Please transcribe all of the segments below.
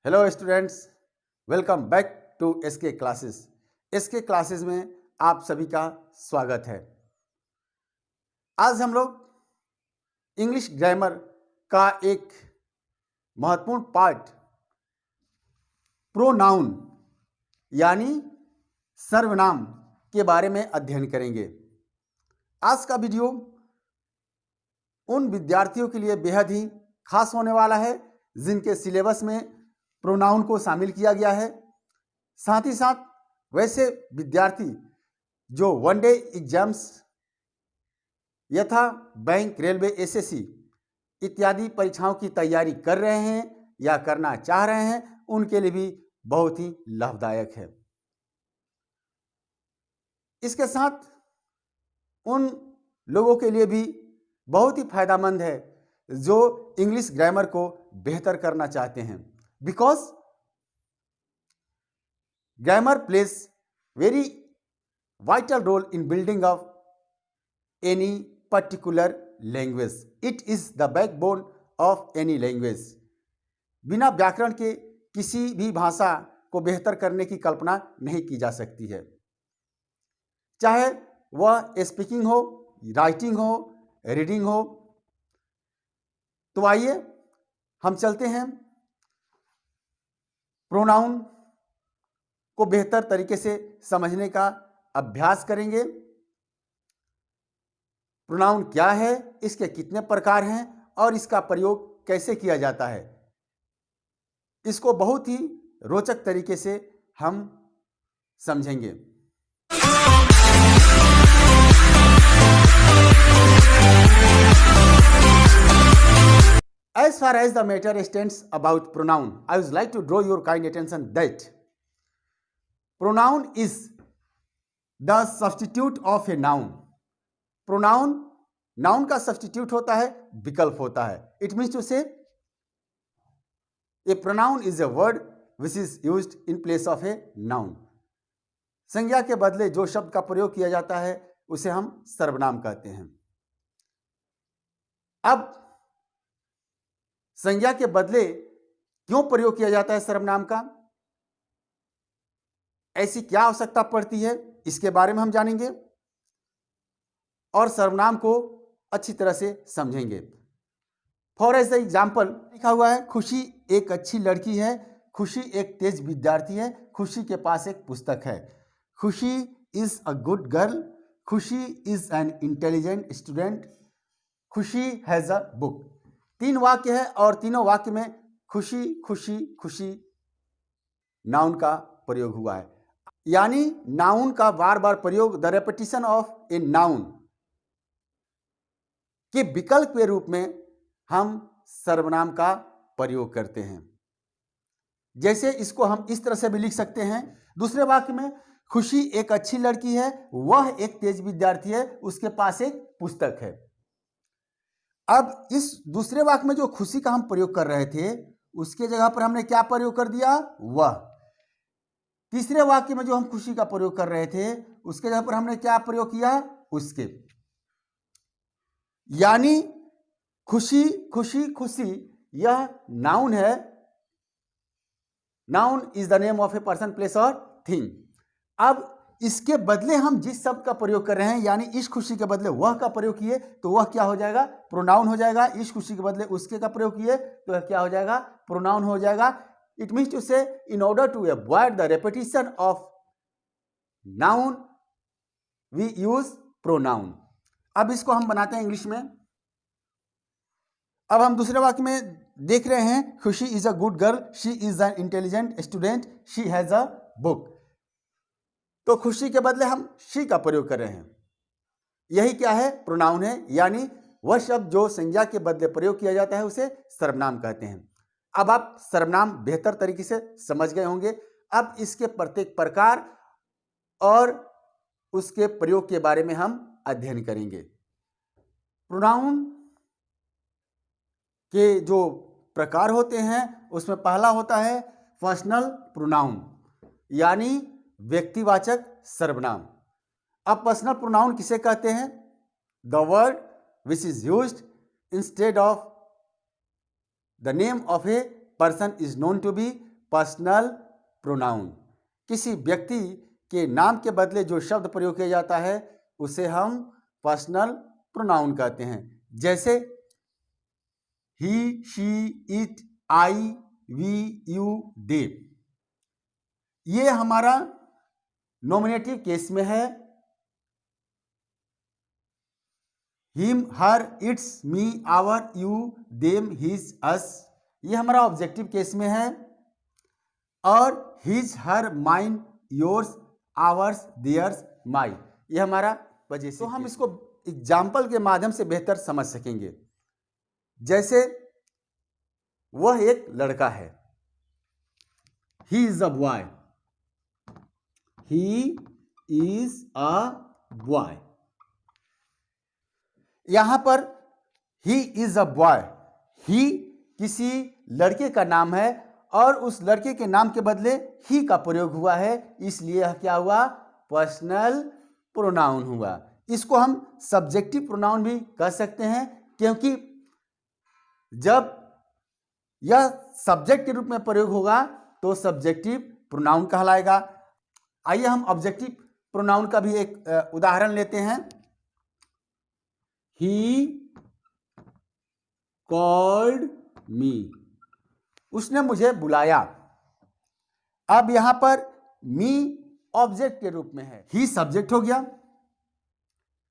Hello students, welcome back to SK classes. SK classes में आप सभी का स्वागत है। आज हम लोग इंग्लिश ग्रामर का एक महत्वपूर्ण पार्ट प्रोनाउन यानी सर्वनाम के बारे में अध्ययन करेंगे। आज का वीडियो उन विद्यार्थियों के लिए बेहद ही खास होने वाला है जिनके सिलेबस में प्रोनाउन को शामिल किया गया है। साथ ही साथ वैसे विद्यार्थी जो वनडे एग्जाम्स यथा बैंक, रेलवे, एसएससी इत्यादि परीक्षाओं की तैयारी कर रहे हैं या करना चाह रहे हैं, उनके लिए भी बहुत ही लाभदायक है। इसके साथ उन लोगों के लिए भी बहुत ही फायदेमंद है जो इंग्लिश ग्रामर को बेहतर करना चाहते हैं, because grammar place very vital role in building of any particular language. It is the backbone of any language. बिना व्याकरण के किसी भी भाषा को बेहतर करने की कल्पना नहीं की जा सकती है, चाहे वह स्पीकिंग हो, राइटिंग हो, रीडिंग हो। तो आइए हम चलते हैं, प्रोनाउन को बेहतर तरीके से समझने का अभ्यास करेंगे। प्रोनाउन क्या है, इसके कितने प्रकार हैं और इसका प्रयोग कैसे किया जाता है, इसको बहुत ही रोचक तरीके से हम समझेंगे। As far as the matter stands about pronoun, I would like to draw your kind attention that pronoun is the substitute of a noun. Pronoun noun का substitute होता है, विकल्प होता है। It means to say a pronoun is a word which is used in place of a noun. संज्ञा के बदले जो शब्द का प्रयोग किया जाता है उसे हम सर्वनाम कहते हैं। अब संज्ञा के बदले क्यों प्रयोग किया जाता है सर्वनाम का, ऐसी क्या आवश्यकता पड़ती है, इसके बारे में हम जानेंगे और सर्वनाम को अच्छी तरह से समझेंगे। फॉर एग्जाम्पल लिखा हुआ है, खुशी एक अच्छी लड़की है, खुशी एक तेज विद्यार्थी है, खुशी के पास एक पुस्तक है। खुशी इज अ गुड गर्ल, खुशी इज एन इंटेलिजेंट स्टूडेंट, खुशी हैज अ बुक। 3 वाक्य है और तीनों वाक्य में खुशी खुशी खुशी नाउन का प्रयोग हुआ है, यानी नाउन का बार बार प्रयोग, the repetition of a noun के विकल्प के रूप में हम सर्वनाम का प्रयोग करते हैं। जैसे इसको हम इस तरह से भी लिख सकते हैं, दूसरे वाक्य में खुशी एक अच्छी लड़की है, वह एक तेज विद्यार्थी है, उसके पास एक पुस्तक है। अब इस दूसरे वाक्य में जो खुशी का हम प्रयोग कर रहे थे उसके जगह पर हमने क्या प्रयोग कर दिया, वह। तीसरे वाक्य में जो हम खुशी का प्रयोग कर रहे थे उसके जगह पर हमने क्या प्रयोग किया, उसके। यानी खुशी खुशी खुशी यह नाउन है। Noun is the name of a person, place और थिंग। अब इसके बदले हम जिस शब्द का प्रयोग कर रहे हैं, यानी इस खुशी के बदले वह का प्रयोग किए तो वह क्या हो जाएगा, प्रोनाउन हो जाएगा। इस खुशी के बदले उसके का प्रयोग किए तो क्या हो जाएगा, प्रोनाउन हो जाएगा। It means to say, in order to avoid the repetition of noun, we use pronoun. अब इसको हम बनाते हैं इंग्लिश में। अब हम दूसरे वाक्य में देख रहे हैं, खुशी is a good girl, she is an intelligent student, she has a book. तो खुशी के बदले हम शी का प्रयोग कर रहे हैं, यही क्या है, प्रोनाउन है। यानी वह शब्द जो संज्ञा के बदले प्रयोग किया जाता है उसे सर्वनाम कहते हैं। अब आप सर्वनाम बेहतर तरीके से समझ गए होंगे। अब इसके प्रत्येक प्रकार और उसके प्रयोग के बारे में हम अध्ययन करेंगे। प्रोनाउन के जो प्रकार होते हैं उसमें पहला होता है पर्सनल प्रोनाउन, यानी व्यक्तिवाचक सर्वनाम। अब पर्सनल प्रोनाउन किसे कहते हैं, the word which is used instead of the name of a person is known to be personal pronoun. किसी व्यक्ति के नाम के बदले जो शब्द प्रयोग किया जाता है उसे हम पर्सनल प्रोनाउन कहते हैं। जैसे he, she, it, I, we, you, they. ये हमारा नॉमिनेटिव केस में है। Him, her, its, me, our, you, them, his, us. ये हमारा ऑब्जेक्टिव केस में है। और his, her, mine, yours, ours, theirs, my, ये हमारा वजह से। तो हम इसको एग्जाम्पल के माध्यम से बेहतर समझ सकेंगे। जैसे वह एक लड़का है, he is a boy, he is a boy. यहां पर ही इज अ बॉय, ही किसी लड़के का नाम है और उस लड़के के नाम के बदले ही का प्रयोग हुआ है, इसलिए यह क्या हुआ? पर्सनल प्रोनाउन हुआ। इसको हम सब्जेक्टिव प्रोनाउन भी कह सकते हैं, क्योंकि जब यह सब्जेक्ट के रूप में प्रयोग होगा तो सब्जेक्टिव प्रोनाउन कहलाएगा। आइए हम ऑब्जेक्टिव प्रोनाउन का भी एक उदाहरण लेते हैं। He called me, उसने मुझे बुलाया। अब यहां पर मी ऑब्जेक्ट के रूप में है, ही सब्जेक्ट हो गया,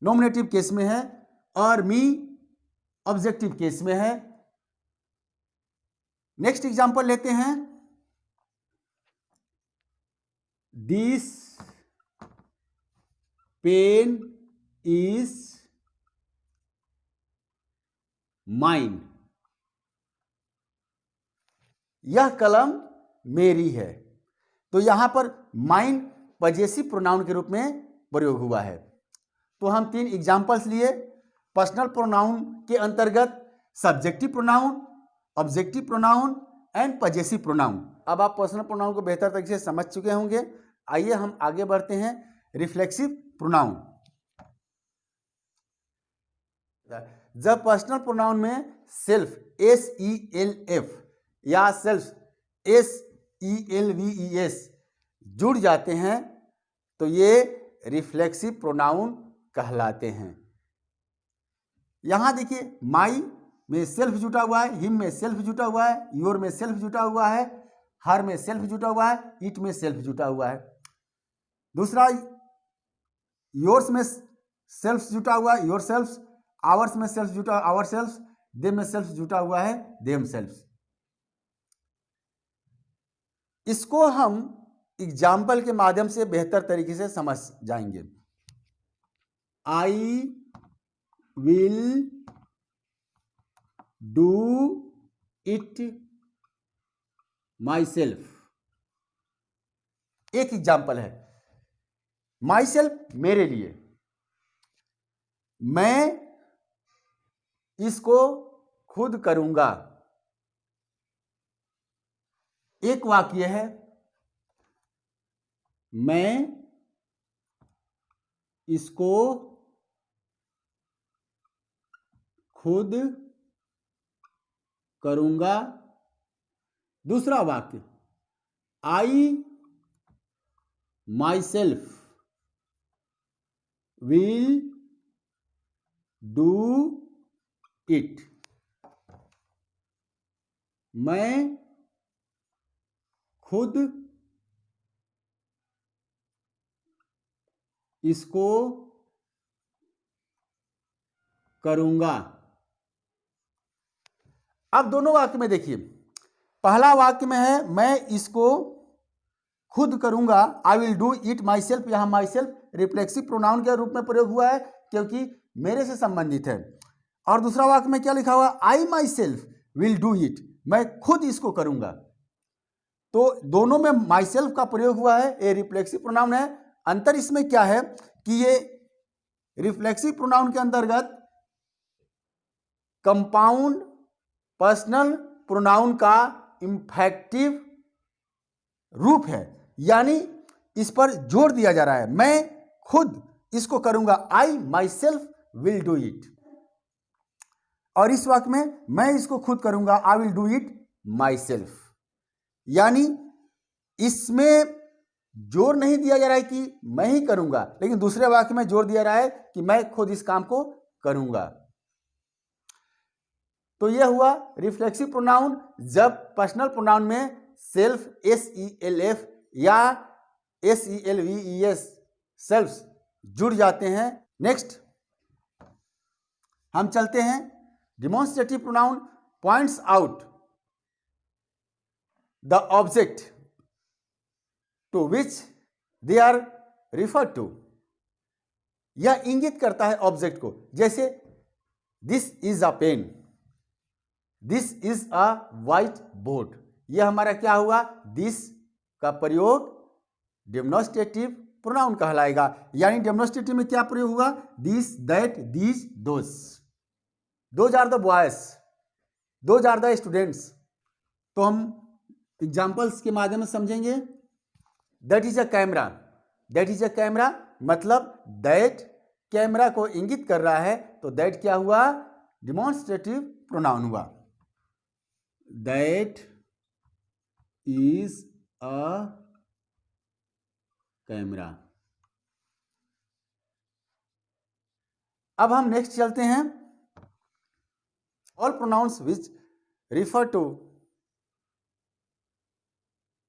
नॉमिनेटिव केस में है, और मी ऑब्जेक्टिव केस में है। नेक्स्ट एग्जांपल लेते हैं। दिस पेन इज माइन, यह कलम मेरी है। तो यहां पर माइन पजेसिव प्रोनाउन के रूप में प्रयोग हुआ है। तो हम 3 एग्जांपल्स लिए। पर्सनल प्रोनाउन के अंतर्गत subjective pronoun, objective pronoun and possessive pronoun. अब आप पर्सनल प्रोनाउन को बेहतर तरीके से समझ चुके होंगे। आइए हम आगे बढ़ते हैं। Reflexive pronoun. जब पर्सनल प्रोनाउन में सेल्फ, SELF, या सेल्फ, SELVES, जुड़ जाते हैं तो ये रिफ्लेक्सिव प्रोनाउन कहलाते हैं। यहां देखिए, माई में सेल्फ जुटा हुआ है, हिम में सेल्फ जुटा हुआ है, योर में सेल्फ जुटा हुआ है, हर में सेल्फ जुटा हुआ है, इट में सेल्फ जुटा हुआ है। दूसरा, योर्स में सेल्फ जुटा हुआ है, योर सेल्फ, आवर्स में सेल्फ जुटा, आवर सेल्फ, देम में सेल्फ जुटा हुआ है, देम सेल्फ। इसको हम एग्जाम्पल के माध्यम से बेहतर तरीके से समझ जाएंगे। आई will do it my self, एक एग्जाम्पल है। माई सेल्फ, मेरे लिए, मैं इसको खुद करूंगा। एक वाक्य है, मैं इसको खुद करूंगा। दूसरा वाक्य, I myself will do it, मैं खुद इसको करूंगा। अब दोनों वाक्य में देखिए, पहला वाक्य में है मैं इसको खुद करूंगा, I will do it my self. यहां माई सेल्फ रिफ्लेक्सिव प्रोनाउन के रूप में प्रयोग हुआ है क्योंकि मेरे से संबंधित है। और दूसरा वाक्य में क्या लिखा हुआ? I myself will do it, मैं खुद इसको करूंगा। तो दोनों में माई सेल्फ का प्रयोग हुआ है, ये रिफ्लेक्सिव प्रोनाउन है। अंतर इसमें क्या है कि ये रिफ्लेक्सिव प्रोनाउन के अंतर्गत कंपाउंड पर्सनल प्रोनाउन का इंफेक्टिव रूप है, यानी इस पर जोर दिया जा रहा है, मैं खुद इसको करूंगा, I myself will do it. और इस वाक्य में मैं इसको खुद करूंगा, I will do it myself, यानी इसमें जोर नहीं दिया जा रहा है कि मैं ही करूंगा, लेकिन दूसरे वाक्य में जोर दिया रहा है कि मैं खुद इस काम को करूंगा। तो यह हुआ रिफ्लेक्सिव प्रोनाउन, जब पर्सनल प्रोनाउन में सेल्फ SELF या SELVES सेल्फ जुड़ जाते हैं। नेक्स्ट हम चलते हैं, demonstrative pronoun points out the object to which they are referred to. यह इंगित करता है ऑब्जेक्ट को, जैसे this is a pen, this is a white board. यह हमारा क्या हुआ, दिस का प्रयोग डेमोन्स्ट्रेटिव प्रोनाउन कहलाएगा। यानी डेमोन्स्ट्रेटिव में क्या प्रयोग हुआ, this, that, these, those. Those are the boys, those are the students. तो हम एग्जाम्पल्स के माध्यम से समझेंगे। That is a camera, that is a camera मतलब दैट कैमरा को इंगित कर रहा है, तो दैट क्या हुआ, डिमॉन्स्ट्रेटिव प्रोनाउन हुआ। That is a camera. अब हम नेक्स्ट चलते हैं, all pronouns which refer to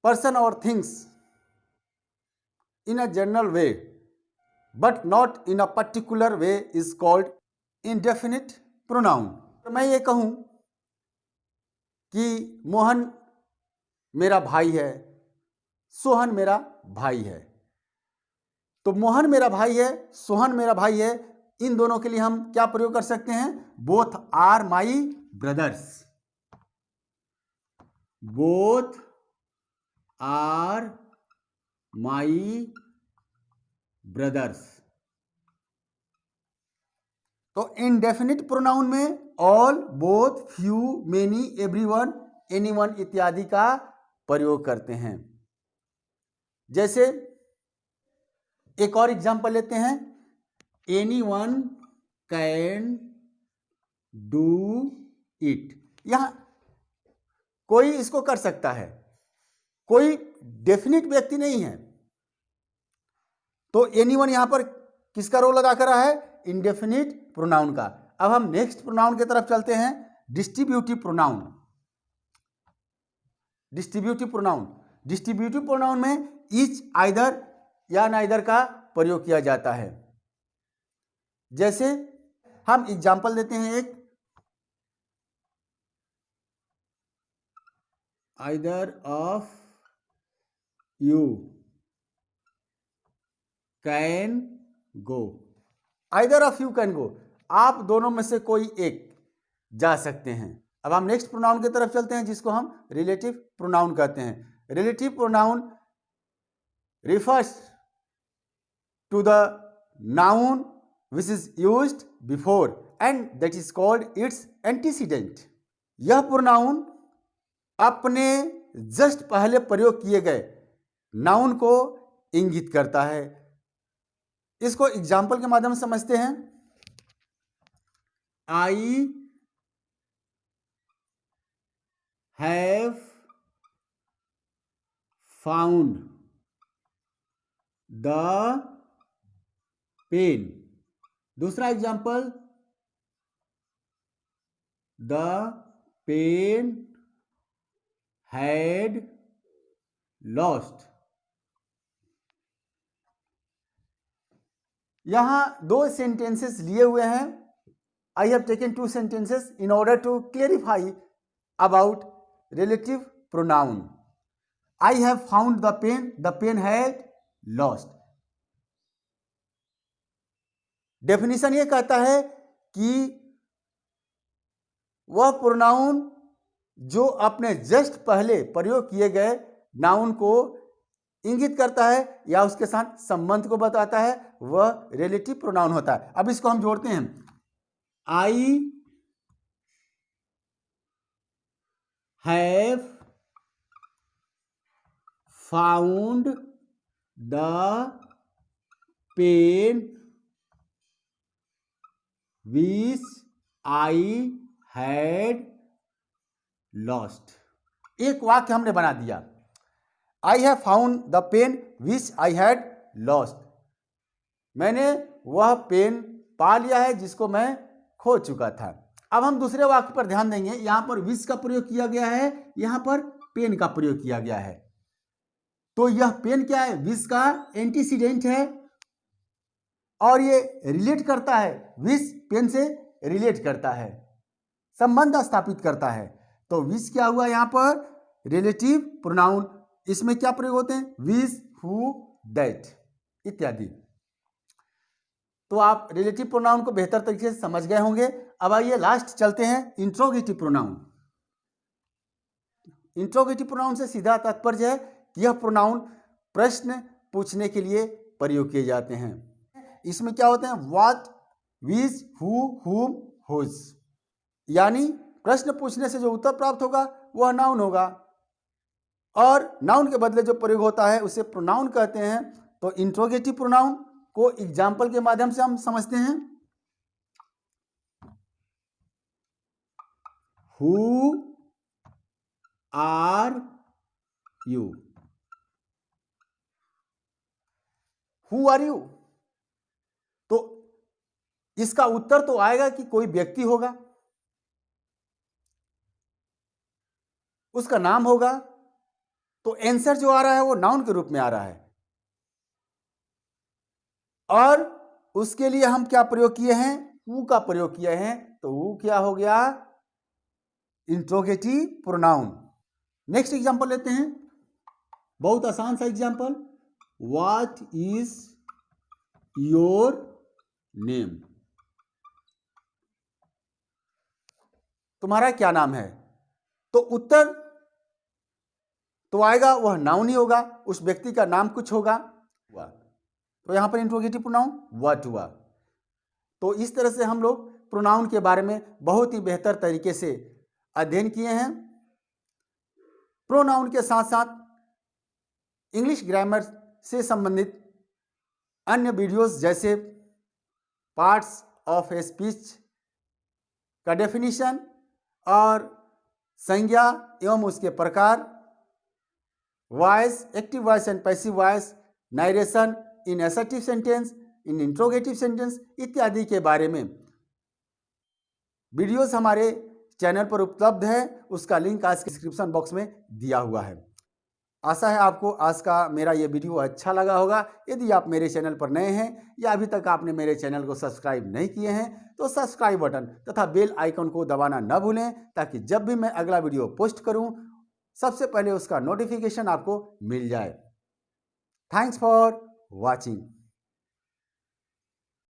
person और things in a general way but not in a particular way is called indefinite pronoun। तो मैं ये कहूं कि मोहन मेरा भाई है, सोहन मेरा भाई है, तो मोहन मेरा भाई है, सोहन मेरा भाई है, इन दोनों के लिए हम क्या प्रयोग कर सकते हैं, both are my brothers, both are my brothers. तो इंडेफिनिट प्रोनाउन में all, both, few, many, everyone, anyone इत्यादि का प्रयोग करते हैं। जैसे एक और एग्जांपल लेते हैं, एनीवन कैन डू इट। यहां कोई इसको कर सकता है, कोई डेफिनिट व्यक्ति नहीं है, तो एनीवन यहां पर किसका रोल अदा कर रहा है, इंडेफिनिट प्रोनाउन का। अब हम नेक्स्ट प्रोनाउन की तरफ चलते हैं, distributive pronoun. Distributive pronoun, distributive pronoun में ईच, आइदर या नाइदर का प्रयोग किया जाता है। जैसे हम एग्जाम्पल देते हैं एक, either of you can go, either of you can go, आप दोनों में से कोई एक जा सकते हैं। अब हम नेक्स्ट प्रोनाउन की तरफ चलते हैं, जिसको हम रिलेटिव प्रोनाउन कहते हैं। Relative pronoun refers to the noun which is used before and that is called its antecedent. यह प्रोनाउन अपने जस्ट पहले प्रयोग किए गए नाउन को इंगित करता है। इसको एग्जाम्पल के माध्यम से समझते हैं। I have found the pen. दूसरा example, the pen had lost. यहां दो सेंटेंसेस लिए हुए हैं। I have taken two sentences in order to clarify about relative pronoun. I have found the pen had lost. Definition ये कहता है कि वह प्रोनाउन जो अपने जस्ट पहले प्रयोग किए गए नाउन को इंगित करता है या उसके साथ संबंध को बताता है, वह रिलेटिव प्रोनाउन होता है। अब इसको हम जोड़ते हैं, I have found the pen which I had lost. एक वाक्य हमने बना दिया। I have found the pen which I had lost. मैंने वह पेन पा लिया है जिसको मैं खो चुका था। अब हम दूसरे वाक्य पर ध्यान देंगे। यहां पर विच का प्रयोग किया गया है, यहां पर पेन का प्रयोग किया गया है। तो यह पेन क्या है? विच का एंटीसीडेंट है और ये रिलेट करता है, विच पेन से रिलेट करता है, संबंध स्थापित करता है। तो विच क्या हुआ यहां पर? Relative pronoun. इसमें क्या प्रयोग होते हैं? विच, हु, दैट इत्यादि। तो आप रिलेटिव प्रोनाउन को बेहतर तरीके से समझ गए होंगे। अब आइए लास्ट चलते हैं इंट्रोगेटिव प्रोनाउन। इंट्रोगेटिव प्रोनाउन से सीधा तात्पर्य है कि यह प्रोनाउन प्रश्न पूछने के लिए प्रयोग किए जाते हैं। इसमें क्या होते हैं? व्हाट, विच, हु, हुम, हुज। यानी प्रश्न पूछने से जो उत्तर प्राप्त होगा वह नाउन होगा और नाउन के बदले जो प्रयोग होता है उसे प्रोनाउन कहते हैं। तो इंट्रोगेटिव प्रोनाउन को एग्जाम्पल के माध्यम से हम समझते हैं। Who are you? Who are you? तो इसका उत्तर तो आएगा कि कोई व्यक्ति होगा, उसका नाम होगा। तो आंसर जो आ रहा है वो नाउन के रूप में आ रहा है और उसके लिए हम क्या प्रयोग किए हैं? हु का प्रयोग किए हैं। तो हु क्या हो गया? Interrogative pronoun. नेक्स्ट एग्जांपल लेते हैं, बहुत आसान सा example. What is your name? तुम्हारा क्या नाम है? तो उत्तर तो आएगा वह नाउन ही होगा, उस व्यक्ति का नाम कुछ होगा। तो यहां पर इंट्रोगेटिव प्रोनाउन व्हाट हुआ। तो इस तरह से हम लोग प्रोनाउन के बारे में बहुत ही बेहतर तरीके से अध्ययन किए हैं। प्रोनाउन के साथ साथ इंग्लिश ग्रामर से संबंधित अन्य वीडियोस जैसे पार्ट्स ऑफ ए स्पीच का डेफिनेशन और संज्ञा एवं उसके प्रकार, voice, active voice and passive voice, narration in assertive sentence, in interrogative sentence इत्यादि के बारे में वीडियोस हमारे चैनल पर उपलब्ध है। उसका लिंक आज के डिस्क्रिप्शन बॉक्स में दिया हुआ है। आशा है आपको आज का मेरा ये वीडियो अच्छा लगा होगा। यदि आप मेरे चैनल पर नए हैं या अभी तक आपने मेरे चैनल को सब्सक्राइब नहीं किए हैं तो सब्सक्राइब बटन तथा बेल आइकन को दबाना न भूलें, ताकि जब भी मैं अगला वीडियो पोस्ट करूं सबसे पहले उसका नोटिफिकेशन आपको मिल जाए। Thanks for watching.